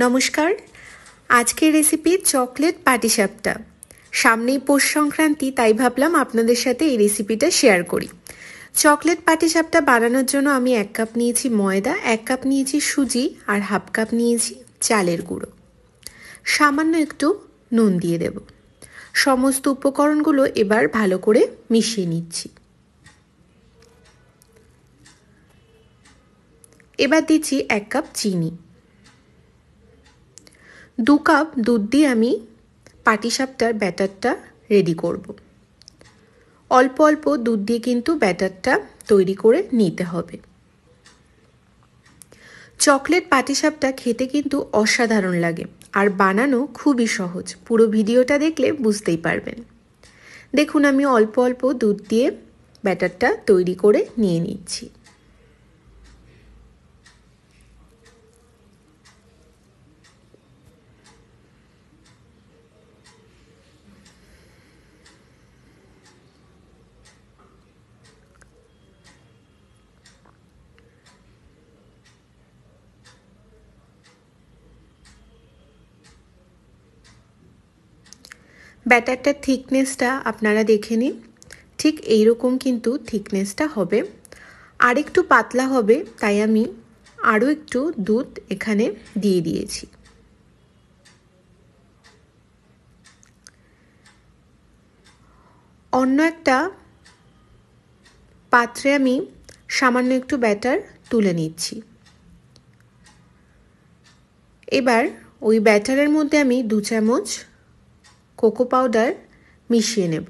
নমস্কার। আজকের recipe chocolate পাটিসাপটা। সামনেই পৌষ সংক্রান্তি, তাই ভাবলাম আপনাদের সাথে এই রেসিপিটা শেয়ার করি। চকলেট পাটিসাপটা বানানোর জন্য আমি 1 কাপ নিয়েছি ময়দা, 1 কাপ নিয়েছি সুজি আর হাফ কাপ নিয়েছি চালের গুঁড়ো। সামান্য একটু নুন দিয়ে দেব। সমস্ত উপকরণগুলো এবার ভালো করে মিশিয়ে নিচ্ছি। এবার দিচ্ছি 1 কাপ চিনি। 2 কাপ দুধ দিয়ে আমি পাটিসাপটার ব্যাটারটা রেডি করব। অল্প অল্প দুধ দিয়ে কিন্তু ব্যাটারটা তৈরি করে নিতে হবে। চকলেট পাটিসাপটা খেতে কিন্তু অসাধারণ লাগে আর বানানো খুবই সহজ। পুরো ভিডিওটা দেখলে বুঝতেই পারবেন। দেখুন, আমি অল্প অল্প দুধ দিয়ে ব্যাটারটা তৈরি করে নিয়ে নিচ্ছি। ব্যাটারটার থিকনেসটা আপনারা দেখে নিন। ঠিক এইরকম কিন্তু থিকনেসটা হবে। আর একটু পাতলা হবে, তাই আমি আরও একটু দুধ এখানে দিয়ে দিয়েছি। অন্য একটা পাত্রে আমি সামান্য একটু ব্যাটার তুলে নিচ্ছি। এবার ওই ব্যাটারের মধ্যে আমি 2 চামচ কোকো পাউডার মিশিয়ে নেব।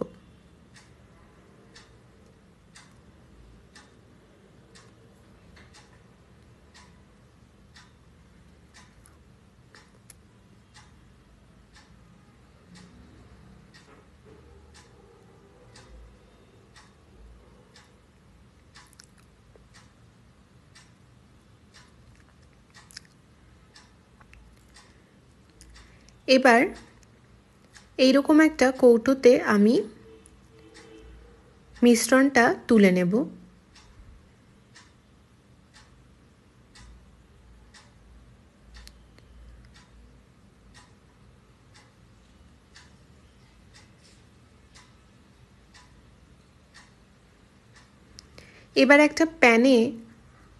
এবার এইরকম একটা কৌটোতে আমি মিশ্রণটা তুলে নেব। এবার একটা প্যানে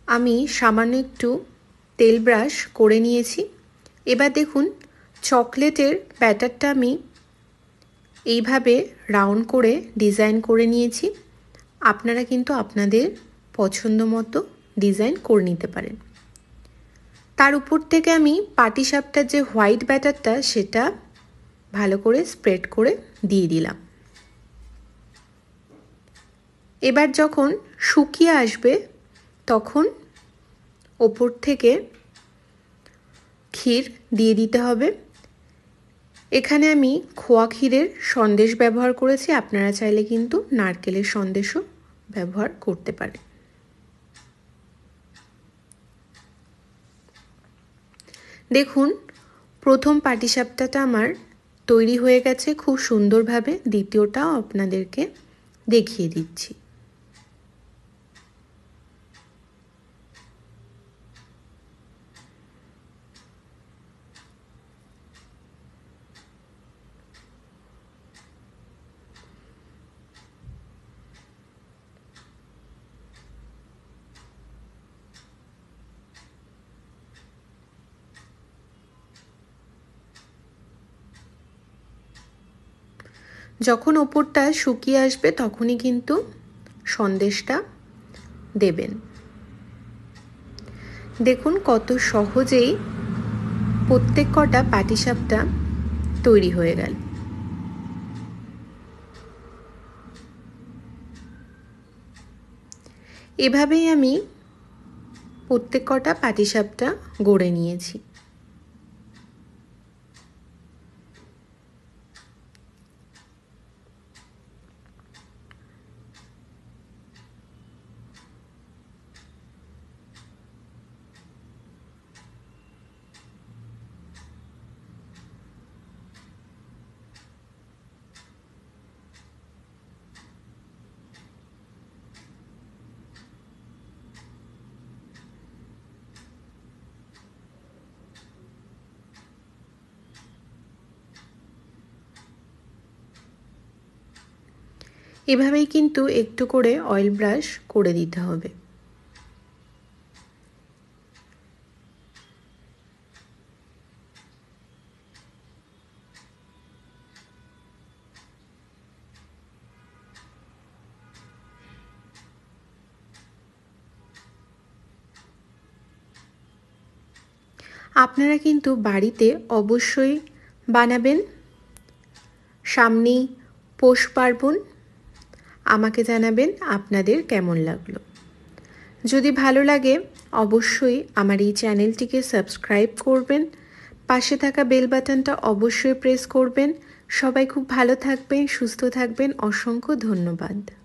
আমি সামান্য একটু তেল ব্রাশ করে নিয়েছি। এবার দেখুন, চকলেটের ব্যাটারটা আমি এইভাবে রাউন্ড করে ডিজাইন করে নিয়েছি। আপনারা কিন্তু আপনাদের পছন্দ মতো ডিজাইন করে নিতে পারেন। তার উপর থেকে আমি পাটিসাপটার যে হোয়াইট ব্যাটারটা সেটা ভালো করে স্প্রেড করে দিয়ে দিলাম। এবার যখন শুকিয়ে আসবে তখন ওপর থেকে ক্ষীর দিয়ে দিতে হবে। এখানে আমি খোয়া ক্ষীরের সন্দেশ ব্যবহার করেছি, আপনারা চাইলে কিন্তু নারকেলের সন্দেশও ব্যবহার করতে পারেন। দেখুন, প্রথম পাটিসাপটাটা আমার তৈরি হয়ে গেছে খুব সুন্দরভাবে। দ্বিতীয়টাও আপনাদেরকে দেখিয়ে দিচ্ছি। যখন ওপরটা শুকিয়ে আসবে তখনই কিন্তু সন্দেশটা দেবেন। দেখুন কত সহজেই প্রত্যেক কটা পাটিসাপটা তৈরি হয়ে গেল। এভাবেই আমি প্রত্যেক কটা পাটিসাপটা গড়ে নিয়েছি। এভাবেই কিন্তু একটু করে অয়েল ব্রাশ করে দিতে হবে। আপনারা কিন্তু বাড়িতে অবশ্যই বানাবেন। সামনেই পৌষ পার্বণ, আমাকে জানাবেন আপনাদের কেমন লাগলো। যদি ভালো লাগে অবশ্যই আমার এই চ্যানেলটিকে সাবস্ক্রাইব করবেন, পাশে থাকা বেল বাটনটা অবশ্যই প্রেস করবেন। সবাই খুব ভালো থাকবেন, সুস্থ থাকবেন। অসংখ্য ধন্যবাদ।